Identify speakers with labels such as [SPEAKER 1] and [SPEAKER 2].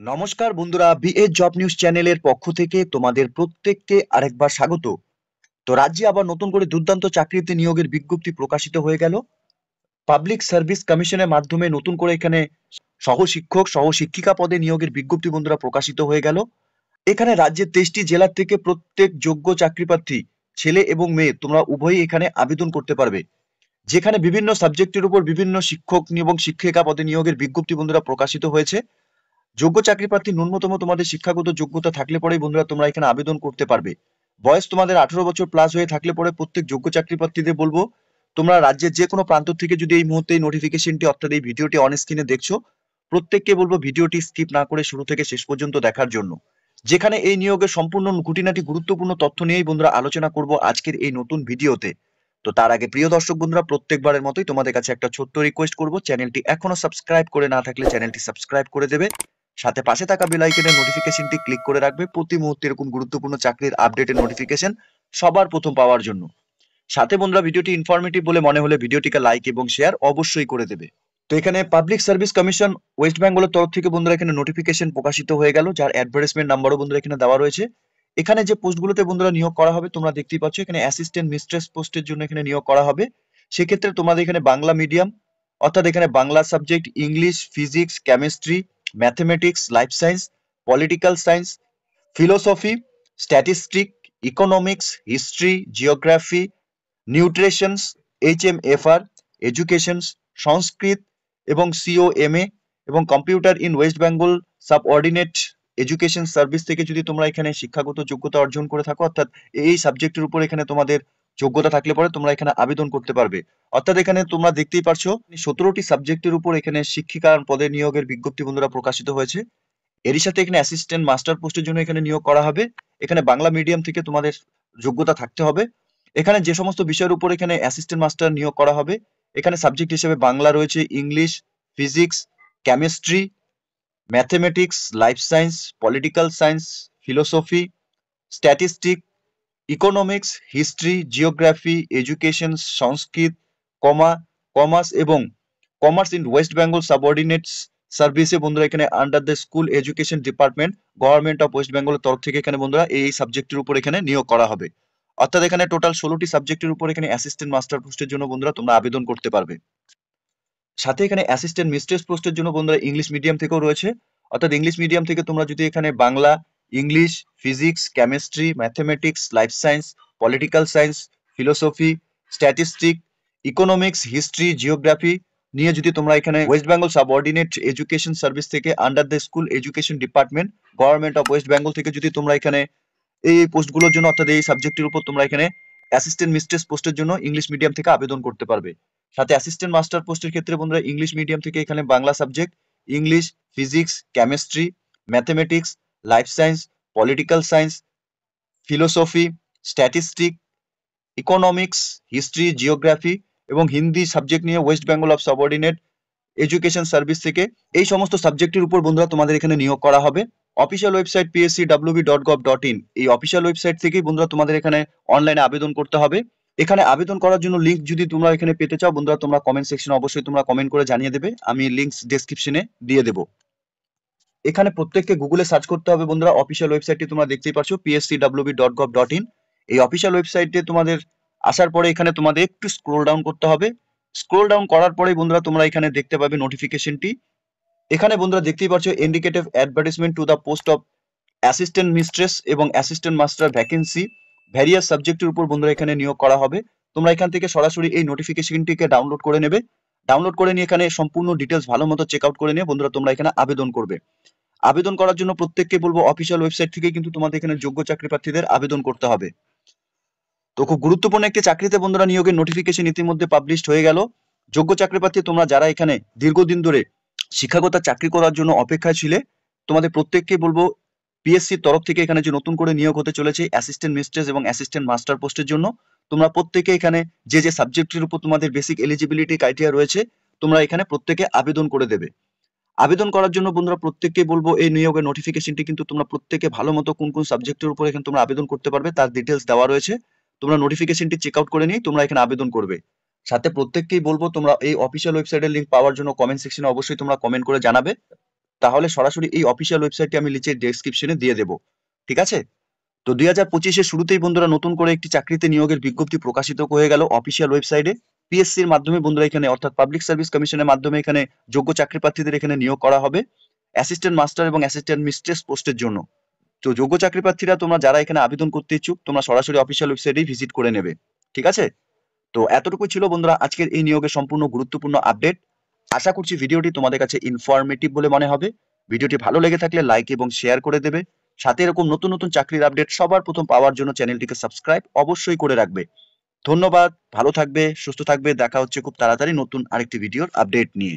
[SPEAKER 1] নমস্কার বন্ধুরা, BS job news চ্যানেলের পক্ষ থেকে তোমাদের প্রত্যেককে আরেকবার স্বাগত। তো রাজ্যে আবার নতুন করে দুর্দান্ত চাকরিতে নিয়োগের বিজ্ঞপ্তি প্রকাশিত হয়ে গেল। পাবলিক সার্ভিস কমিশনের মাধ্যমে নতুন করে এখানে সহশিক্ষক সহশিক্ষিকা পদে নিয়োগের বিজ্ঞপ্তি বন্ধুরা প্রকাশিত হয়ে গেল। এখানে রাজ্যের 23টি জেলার থেকে প্রত্যেক যোগ্য চাকরিপ্রার্থী ছেলে এবং মেয়ে তোমরা উভয়ই এখানে আবেদন করতে পারবে। যেখানে বিভিন্ন সাবজেক্টের উপর বিভিন্ন শিক্ষক এবং শিক্ষিকা পদে নিয়োগের বিজ্ঞপ্তি বন্ধুরা প্রকাশিত হয়েছে। যোগ্য চাকরি প্রার্থী ন্যূনতম তোমাদের শিক্ষাগত যোগ্যতা থাকলে পরেই বন্ধুরা তোমরা এখানে আবেদন করতে পারবে। বয়স তোমাদের 18 বছর প্লাস হয়ে থাকলে পরে প্রত্যেক যোগ্য চাকরি প্রার্থীদের বলবো, তোমরা রাজ্যের যে কোনো প্রান্ত থেকে যদি এই মুহূর্তে এই নোটিফিকেশনটি অর্থাৎ এই ভিডিওটি অন স্ক্রিনে দেখছো, প্রত্যেককে বলবো ভিডিওটি স্কিপ না করে শুরু থেকে শেষ পর্যন্ত দেখার জন্য। যেখানে এই নিয়োগের সম্পূর্ণ খুঁটিনাটি গুরুত্বপূর্ণ তথ্য নিয়েই বন্ধুরা আলোচনা করব আজকের এই নতুন ভিডিওতে। তো তার আগে প্রিয় দর্শক বন্ধুরা, প্রত্যেকবারের মতোই তোমাদের কাছে একটা ছোট্ট রিকোয়েস্ট করব, চ্যানেলটি এখনো সাবস্ক্রাইব করে না থাকলে চ্যানেলটি সাবস্ক্রাইব করে দেবে। সাথে পাশে থাকা বেল আইকনের নোটিফিকেশনটি ক্লিক করে রাখবে প্রতি মুহূর্তে এরকম গুরুত্বপূর্ণ চাকরির আপডেটের নোটিফিকেশন সবার প্রথম পাওয়ার জন্য। সাথে বন্ধুরা, ভিডিওটি ইনফরমেটিভ বলে মনে হলে ভিডিওটিকে লাইক এবং শেয়ার অবশ্যই করে দেবে। তো এখানে পাবলিক সার্ভিস কমিশন ওয়েস্ট বেঙ্গলের তরফ থেকে বন্ধুরা এখানে নোটিফিকেশন প্রকাশিত হয়ে গেল, যার অ্যাডভার্টাইজমেন্ট নাম্বারও বন্ধুরা এখানে দেওয়া রয়েছে। এখানে যে পোস্টগুলোতে বন্ধুরা নিয়োগ করা হবে তোমরা দেখতেই পাচ্ছ, এখানে অ্যাসিস্ট্যান্ট মিস্ট্রেস পোস্টের জন্য এখানে নিয়োগ করা হবে। সেক্ষেত্রে তোমাদের এখানে বাংলা মিডিয়াম অর্থাৎ এখানে Bangla subject, English, physics, chemistry, mathematics, life science, political science, philosophy, statistic, economics, history, geography, nutritions, HMFR, educations, Sanskrit এবং COMA এবং computer in West Bengal subordinate education service থেকে যদি তোমরা এখানে শিক্ষাগত যোগ্যতা অর্জন করে থাকো, অর্থাৎ এই সাবজেক্টের উপর এখানে তোমাদের যোগ্যতা থাকলে পরে তোমরা এখানে আবেদন করতে পারবে। অর্থাৎ এখানে তোমরা দেখতেই পারছো 17টি সাবজেক্টের উপর এখানে শিক্ষিকা পদে নিয়োগের বিজ্ঞপ্তি বন্ধুরা প্রকাশিত হয়েছে। এরই সাথে এখানে অ্যাসিস্ট্যান্ট মাস্টার পোস্টের জন্য এখানে নিয়োগ করা হবে। এখানে বাংলা মিডিয়াম থেকে তোমাদের যোগ্যতা থাকতে হবে। এখানে যে সমস্ত বিষয়ের উপর এখানে অ্যাসিস্ট্যান্ট মাস্টার নিয়োগ করা হবে, এখানে সাবজেক্ট হিসেবে বাংলা রয়েছে, English, physics, chemistry, mathematics, life science, political science, philosophy, statistic, economics, history, geography, education, Sanskrit, commerce এবং commerce in West Bengal subordinates সার্ভিসে বন্ধুরা এখানে under the school education department government of West বেঙ্গলের তরফ থেকে এখানে বন্ধুরা এই সাবজেক্টের উপর এখানে নিয়োগ করা হবে। অর্থাৎ এখানে টোটাল 16টি সাবজেক্টের উপর এখানে অ্যাসিস্ট্যান্ট মাস্টার পোস্টের জন্য বন্ধুরা তোমরা আবেদন করতে পারবে। সাথে এখানে অ্যাসিস্ট্যান্ট মিস্ট্রেস পোস্টের জন্য বন্ধুরা ইংলিশ মিডিয়াম থেকেও রয়েছে। অর্থাৎ ইংলিশ মিডিয়াম থেকে তোমরা যদি এখানে Bangla, English, physics, chemistry, mathematics, life science, political science, philosophy, statistic, economics, history, geography নিয়ে যদি তোমরা এখানে West Bengal subordinate education service থেকে under the school education department government of West Bengal থেকে যদি তোমরা এখানে এই পোস্টগুলোর জন্য অর্থাৎ এই সাবজেক্টের উপর তোমরা এখানে অ্যাসিস্ট্যান্ট মিস্ট্রেস পোস্টের জন্য ইংলিশ মিডিয়াম থেকে আবেদন করতে পারবে। সাথে অ্যাসিস্ট্যান্ট মাস্টার পোস্টের ক্ষেত্রে বন্ধুরা ইংলিশ মিডিয়াম থেকে এখানে Bangla subject, English, physics, chemistry, mathematics, life science, political science, philosophy, statistic, economics, history, geography এবং হিন্দি সাবজেক্ট নিয়ে West Bengal of subordinate education service থেকে এই সমস্ত সাবজেক্টের উপর বন্ধুরা তোমাদের এখানে নিয়োগ করা হবে। অফিসিয়াল ওয়েবসাইট pscwb.gov.in, এই অফিসিয়াল ওয়েবসাইট থেকেই বন্ধুরা তোমাদের এখানে অনলাইনে আবেদন করতে হবে। এখানে আবেদন করার জন্য লিংক যদি তোমরা এখানে পেতে চাও বন্ধুরা, তোমরা কমেন্ট সেকশনে অবশ্যই তোমরা কমেন্ট করে জানিয়ে দেবে, আমি লিংকস ডেসক্রিপশনে দিয়ে দেবো। এখানে প্রত্যেককে গুগলে সার্চ করতে হবে বন্ধুরা, অফিসিয়াল ওয়েবসাইটটি তোমরা দেখতেই পাচ্ছ pscwb.gov.in। এই অফিসিয়াল ওয়েবসাইটে তোমাদের আসার পরে এখানে তোমাদের একটু স্ক্রোল ডাউন করতে হবে। স্ক্রোল ডাউন করার পরে বন্ধুরা তোমরা এখানে দেখতে পাবে নোটিফিকেশনটি। এখানে বন্ধুরা দেখতেই পাচ্ছ indicative advertisement to the post of assistant mistress এবং অ্যাসিস্ট্যান্ট মাস্টার ভ্যাকেন্সি ভ্যারিয়াস সাবজেক্টের উপর বন্ধুরা এখানে নিয়োগ করা হবে। তোমরা এখান থেকে সরাসরি এই নোটিফিকেশনটিকে ডাউনলোড করে নেবে। ডাউনলোড করে নিয়ে এখানে সম্পূর্ণ ডিটেলস ভালো মতো চেক আউট করে নিয়ে বন্ধুরা তোমরা এখানে আবেদন করবে। আবেদন করার জন্য প্রত্যেককে বলবো অফিসিয়াল ওয়েবসাইট থেকে কিন্তু তোমাদের এখানে যোগ্য চাকরি প্রার্থীদের আবেদন করতে হবে। তো খুব গুরুত্বপূর্ণ একটি চাকরিতে বন্ধুরা নিয়োগের নোটিফিকেশন ইতিমধ্যে পাবলিশড হয়ে গেল। যোগ্য চাকরি প্রার্থী তোমরা যারা এখানে দীর্ঘদিন ধরে শিক্ষাগত চাকরি করার জন্য অপেক্ষায় ছিলে, তোমাদের প্রত্যেককে বলবো পিএসসির তরফ থেকে এখানে যে নতুন করে নিয়োগ হতে চলেছে অ্যাসিস্ট্যান্ট মিস্ট্রেস এবং অ্যাসিস্ট্যান্ট মাস্টার পোস্টের জন্য, তোমরা প্রত্যেকে এখানে যে যে সাবজেক্টের উপর তোমাদের বেসিক এলিজিবিলিটি ক্রাইটেরিয়া রয়েছে তোমরা এখানে প্রত্যেকে আবেদন করে দেবে। আবেদন করার জন্য বন্ধুরা প্রত্যেককে বলবো এই নিয়োগের নোটিফিকেশনটি কিন্তু তোমরা প্রত্যেকে ভালো মতো কোন কোন সাবজেক্টের উপর এখানে তোমরা আবেদন করতে পারবে তার ডিটেলস দেওয়া রয়েছে। তোমরা নোটিফিকেশনটি চেক আউট করে নিয়ে তোমরা এখানে আবেদন করবে। সাথে প্রত্যেককেই বলবো তোমরা এই অফিসিয়াল ওয়েবসাইটের লিংক পাওয়ার জন্য কমেন্ট সেকশনে অবশ্যই তোমরা কমেন্ট করে জানাবে। তাহলে সরাসরি এই অফিসিয়াল ওয়েবসাইটটি আমি নিচে ডেসক্রিপশনে দিয়ে দেবো। ঠিক আছে? তো 2025-এর শুরুতেই বন্ধুরা নতুন করে একটি চাকরিতে নিয়োগের বিজ্ঞপ্তি প্রকাশিত হয়ে গেল অফিসিয়াল ওয়েবসাইটে। পিএসসির মাধ্যমে বন্ধুরা এখানে অর্থাৎ পাবলিক সার্ভিস কমিশনের মাধ্যমে এখানে যোগ্য চাকরি প্রার্থীদের এখানে নিয়োগ করা হবে অ্যাসিস্ট্যান্ট মাস্টার এবং অ্যাসিস্ট্যান্ট মিস্ট্রেস পোস্টের জন্য। তো যোগ্য চাকরি প্রার্থীরা তোমরা যারা এখানে আবেদন করতে ইচ্ছুক তোমরা সরাসরি অফিসিয়াল ওয়েবসাইটেই ভিজিট করে নেবে। ঠিক আছে? তো এতটুকুই ছিল বন্ধুরা আজকের এই নিয়োগের সম্পূর্ণ গুরুত্বপূর্ণ আপডেট। আশা করছি ভিডিওটি তোমাদের কাছে ইনফরমেটিভ বলে মনে হবে। ভিডিওটি ভালো লেগে থাকলে লাইক এবং শেয়ার করে দেবে। সাথে এরকম নতুন নতুন চাকরির আপডেট সবার প্রথম পাওয়ার জন্য চ্যানেলটিকে সাবস্ক্রাইব অবশ্যই করে রাখবে। ধন্যবাদ, ভালো থাকবে, সুস্থ থাকবে। দেখা হচ্ছে খুব তাড়াতাড়ি নতুন আরেকটি ভিডিওর আপডেট নিয়ে।